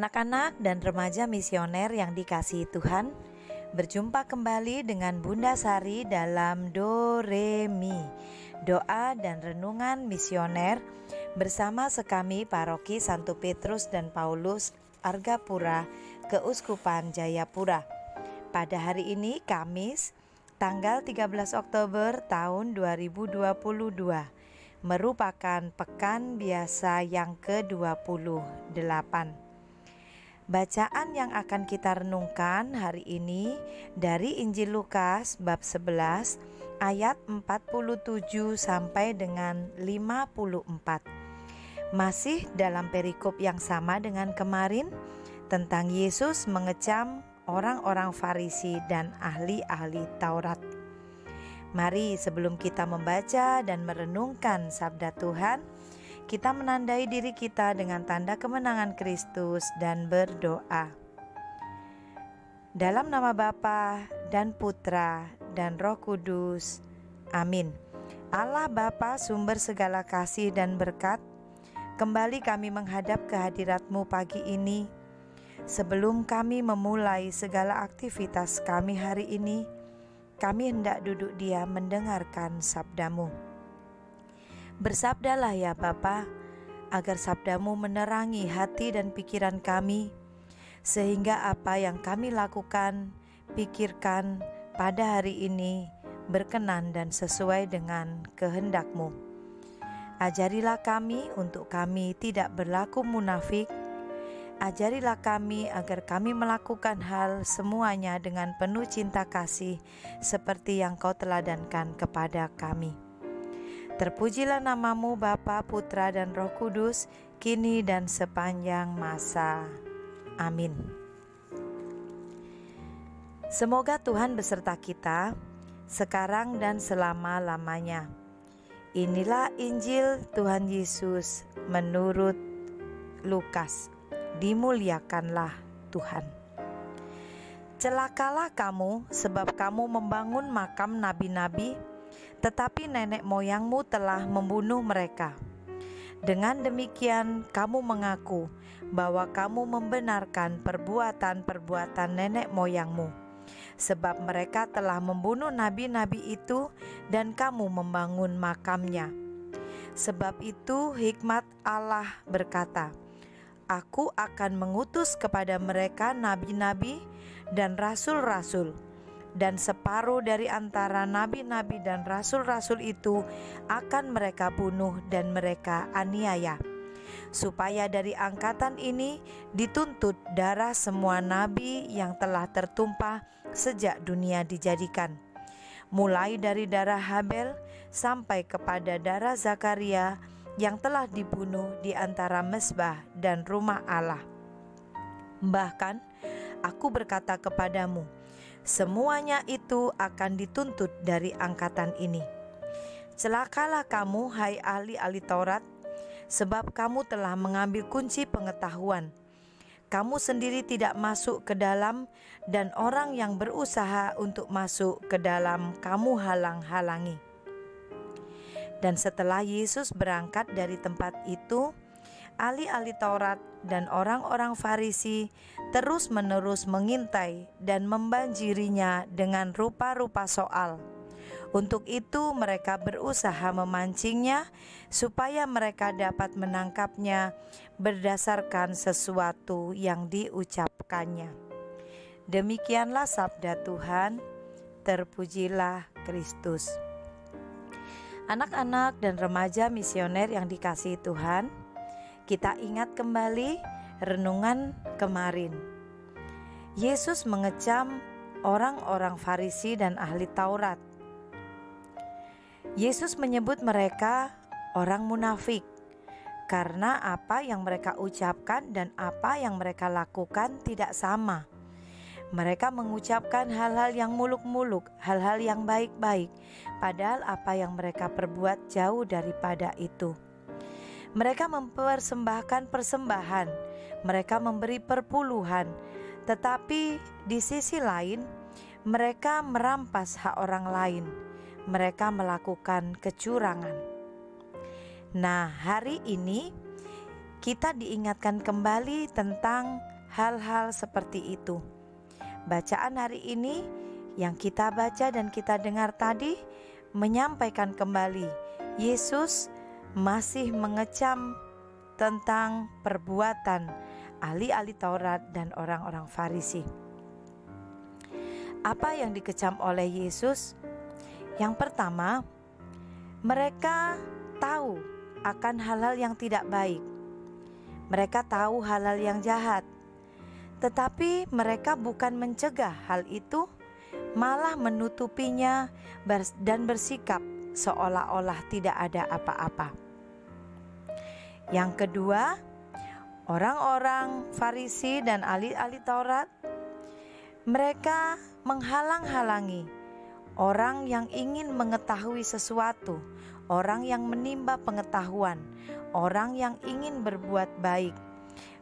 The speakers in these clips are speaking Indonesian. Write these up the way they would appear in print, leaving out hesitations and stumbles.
Anak-anak dan remaja misioner yang dikasihi Tuhan, berjumpa kembali dengan Bunda Sari dalam Do Re Mi, doa dan renungan misioner bersama sekami Paroki Santo Petrus dan Paulus Argapura, Keuskupan Jayapura. Pada hari ini Kamis, tanggal 13 Oktober tahun 2022, merupakan pekan biasa yang ke-28. Bacaan yang akan kita renungkan hari ini dari Injil Lukas bab 11 ayat 47 sampai dengan 54. Masih dalam perikop yang sama dengan kemarin tentang Yesus mengecam orang-orang Farisi dan ahli-ahli Taurat. Mari sebelum kita membaca dan merenungkan sabda Tuhan, kita menandai diri kita dengan tanda kemenangan Kristus dan berdoa. Dalam nama Bapa dan Putra dan Roh Kudus. Amin. Allah Bapa sumber segala kasih dan berkat, kembali kami menghadap kehadirat-Mu pagi ini. Sebelum kami memulai segala aktivitas kami hari ini, kami hendak duduk diam mendengarkan sabda-Mu. Bersabdalah ya Bapa, agar sabda-Mu menerangi hati dan pikiran kami, sehingga apa yang kami lakukan, pikirkan pada hari ini berkenan dan sesuai dengan kehendak-Mu. Ajarilah kami untuk kami tidak berlaku munafik. Ajarilah kami agar kami melakukan hal semuanya dengan penuh cinta kasih, seperti yang Kau teladankan kepada kami. Terpujilah nama-Mu Bapa, Putra dan Roh Kudus, kini dan sepanjang masa. Amin. Semoga Tuhan beserta kita, sekarang dan selama-lamanya. Inilah Injil Tuhan Yesus menurut Lukas. Dimuliakanlah Tuhan. Celakalah kamu, sebab kamu membangun makam nabi-nabi, tetapi nenek moyangmu telah membunuh mereka. Dengan demikian kamu mengaku bahwa kamu membenarkan perbuatan-perbuatan nenek moyangmu, sebab mereka telah membunuh nabi-nabi itu dan kamu membangun makamnya. Sebab itu hikmat Allah berkata, Aku akan mengutus kepada mereka nabi-nabi dan rasul-rasul, dan separuh dari antara nabi-nabi dan rasul-rasul itu akan mereka bunuh dan mereka aniaya, supaya dari angkatan ini dituntut darah semua nabi yang telah tertumpah sejak dunia dijadikan, mulai dari darah Habel sampai kepada darah Zakaria yang telah dibunuh di antara mezbah dan rumah Allah. Bahkan aku berkata kepadamu, semuanya itu akan dituntut dari angkatan ini. Celakalah kamu, hai ahli-ahli Taurat, sebab kamu telah mengambil kunci pengetahuan. Kamu sendiri tidak masuk ke dalam, dan orang yang berusaha untuk masuk ke dalam kamu halang-halangi. Dan setelah Yesus berangkat dari tempat itu, ahli-ahli Taurat dan orang-orang Farisi terus-menerus mengintai dan membanjirinya dengan rupa-rupa soal. Untuk itu mereka berusaha memancingnya supaya mereka dapat menangkapnya berdasarkan sesuatu yang diucapkannya. Demikianlah sabda Tuhan. Terpujilah Kristus. Anak-anak dan remaja misioner yang dikasihi Tuhan, kita ingat kembali renungan kemarin. Yesus mengecam orang-orang Farisi dan ahli Taurat. Yesus menyebut mereka orang munafik karena apa yang mereka ucapkan dan apa yang mereka lakukan tidak sama. Mereka mengucapkan hal-hal yang muluk-muluk, hal-hal yang baik-baik, padahal apa yang mereka perbuat jauh daripada itu. Mereka mempersembahkan persembahan, mereka memberi perpuluhan, tetapi di sisi lain, mereka merampas hak orang lain, mereka melakukan kecurangan. Nah, hari ini kita diingatkan kembali tentang hal-hal seperti itu. Bacaan hari ini yang kita baca dan kita dengar tadi menyampaikan kembali Yesus masih mengecam tentang perbuatan ahli-ahli Taurat dan orang-orang Farisi. Apa yang dikecam oleh Yesus? Yang pertama, mereka tahu akan hal-hal yang tidak baik. Mereka tahu hal-hal yang jahat, tetapi mereka bukan mencegah hal itu, malah menutupinya dan bersikap seolah-olah tidak ada apa-apa. Yang kedua, orang-orang Farisi dan ahli-ahli Taurat, mereka menghalang-halangi orang yang ingin mengetahui sesuatu, orang yang menimba pengetahuan, orang yang ingin berbuat baik.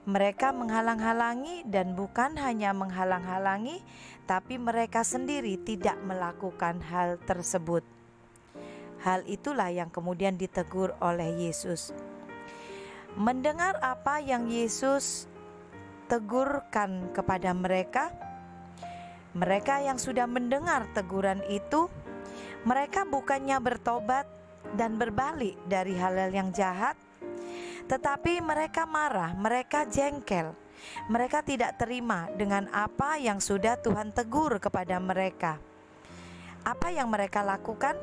Mereka menghalang-halangi, dan bukan hanya menghalang-halangi, tapi mereka sendiri tidak melakukan hal tersebut. Hal itulah yang kemudian ditegur oleh Yesus. Mendengar apa yang Yesus tegurkan kepada mereka, mereka yang sudah mendengar teguran itu, mereka bukannya bertobat dan berbalik dari hal-hal yang jahat, tetapi mereka marah, mereka jengkel, mereka tidak terima dengan apa yang sudah Tuhan tegur kepada mereka. Apa yang mereka lakukan?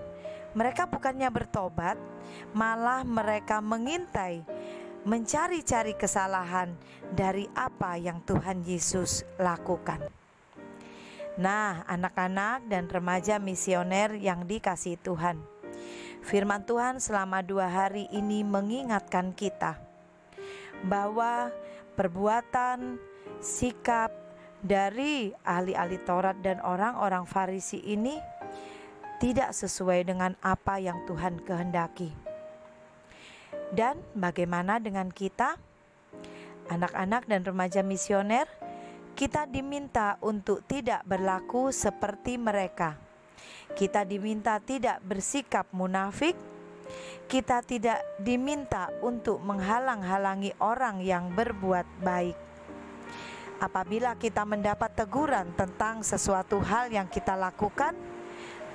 Mereka bukannya bertobat, malah mereka mengintai, mencari-cari kesalahan dari apa yang Tuhan Yesus lakukan. Nah, anak-anak dan remaja misioner yang dikasihi Tuhan, firman Tuhan selama 2 hari ini mengingatkan kita bahwa perbuatan, sikap dari ahli-ahli Taurat dan orang-orang Farisi ini tidak sesuai dengan apa yang Tuhan kehendaki. Dan bagaimana dengan kita, anak-anak dan remaja misioner? Kita diminta untuk tidak berlaku seperti mereka. Kita diminta tidak bersikap munafik. Kita tidak diminta untuk menghalang-halangi orang yang berbuat baik. Apabila kita mendapat teguran tentang sesuatu hal yang kita lakukan,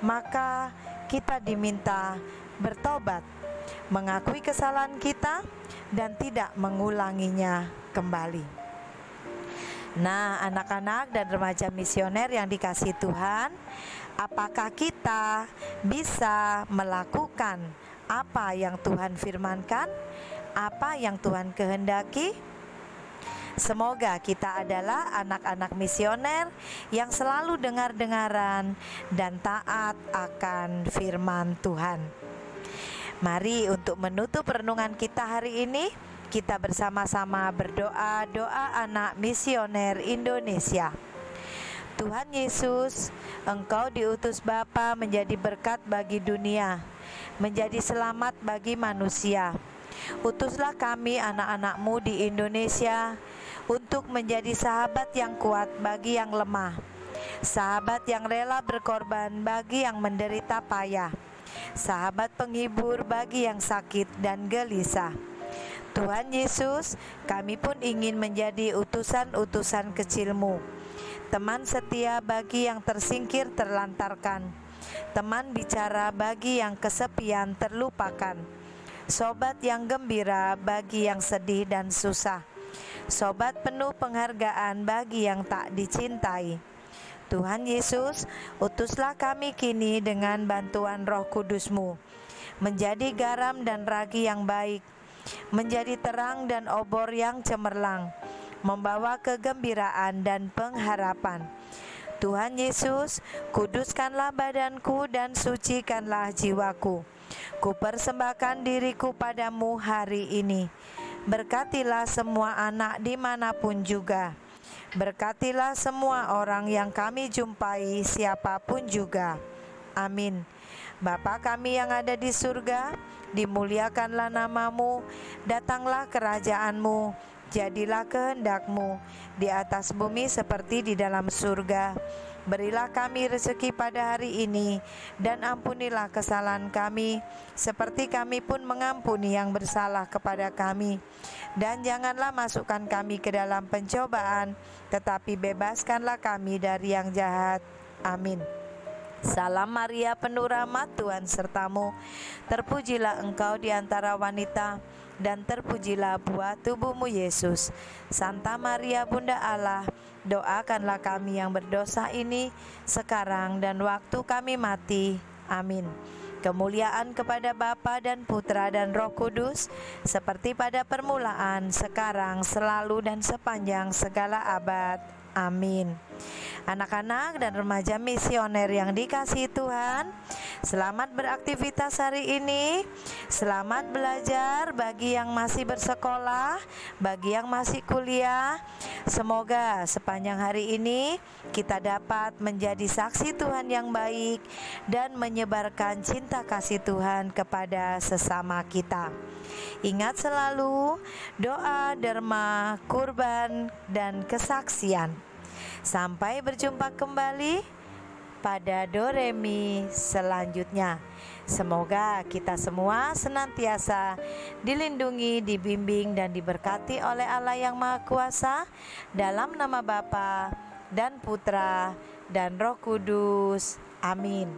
maka kita diminta bertobat, mengakui kesalahan kita, dan tidak mengulanginya kembali. Nah, anak-anak dan remaja misioner yang dikasihi Tuhan, apakah kita bisa melakukan apa yang Tuhan firmankan, apa yang Tuhan kehendaki? Semoga kita adalah anak-anak misioner yang selalu dengar-dengaran dan taat akan firman Tuhan. Mari untuk menutup renungan kita hari ini, kita bersama-sama berdoa, doa anak misioner Indonesia. Tuhan Yesus, Engkau diutus Bapa menjadi berkat bagi dunia, menjadi selamat bagi manusia. Utuslah kami anak-anak-Mu di Indonesia untuk menjadi sahabat yang kuat bagi yang lemah, sahabat yang rela berkorban bagi yang menderita payah, sahabat penghibur bagi yang sakit dan gelisah. Tuhan Yesus, kami pun ingin menjadi utusan-utusan kecil-Mu, teman setia bagi yang tersingkir terlantarkan, teman bicara bagi yang kesepian terlupakan, sobat yang gembira bagi yang sedih dan susah, sobat penuh penghargaan bagi yang tak dicintai. Tuhan Yesus, utuslah kami kini dengan bantuan Roh Kudus-Mu, menjadi garam dan ragi yang baik, menjadi terang dan obor yang cemerlang, membawa kegembiraan dan pengharapan. Tuhan Yesus, kuduskanlah badanku dan sucikanlah jiwaku. Kupersembahkan diriku padamu hari ini. Berkatilah semua anak dimanapun juga. Berkatilah semua orang yang kami jumpai, siapapun juga. Amin. Bapa kami yang ada di surga, dimuliakanlah nama-Mu, datanglah kerajaan-Mu, jadilah kehendak-Mu di atas bumi seperti di dalam surga. Berilah kami rezeki pada hari ini, dan ampunilah kesalahan kami, seperti kami pun mengampuni yang bersalah kepada kami. Dan janganlah masukkan kami ke dalam pencobaan, tetapi bebaskanlah kami dari yang jahat. Amin. Salam Maria, penuh rahmat, Tuhan sertamu. Terpujilah engkau di antara wanita, dan terpujilah buah tubuhmu Yesus. Santa Maria, Bunda Allah, doakanlah kami yang berdosa ini, sekarang dan waktu kami mati. Amin. Kemuliaan kepada Bapa dan Putra dan Roh Kudus, seperti pada permulaan, sekarang, selalu, dan sepanjang segala abad. Amin. Anak-anak dan remaja misioner yang dikasihi Tuhan, selamat beraktivitas hari ini. Selamat belajar bagi yang masih bersekolah, bagi yang masih kuliah. Semoga sepanjang hari ini kita dapat menjadi saksi Tuhan yang baik dan menyebarkan cinta kasih Tuhan kepada sesama kita. Ingat selalu doa, derma, kurban, dan kesaksian. Sampai berjumpa kembali pada Doremi selanjutnya. Semoga kita semua senantiasa dilindungi, dibimbing, dan diberkati oleh Allah yang Maha Kuasa, dalam nama Bapa dan Putra dan Roh Kudus. Amin.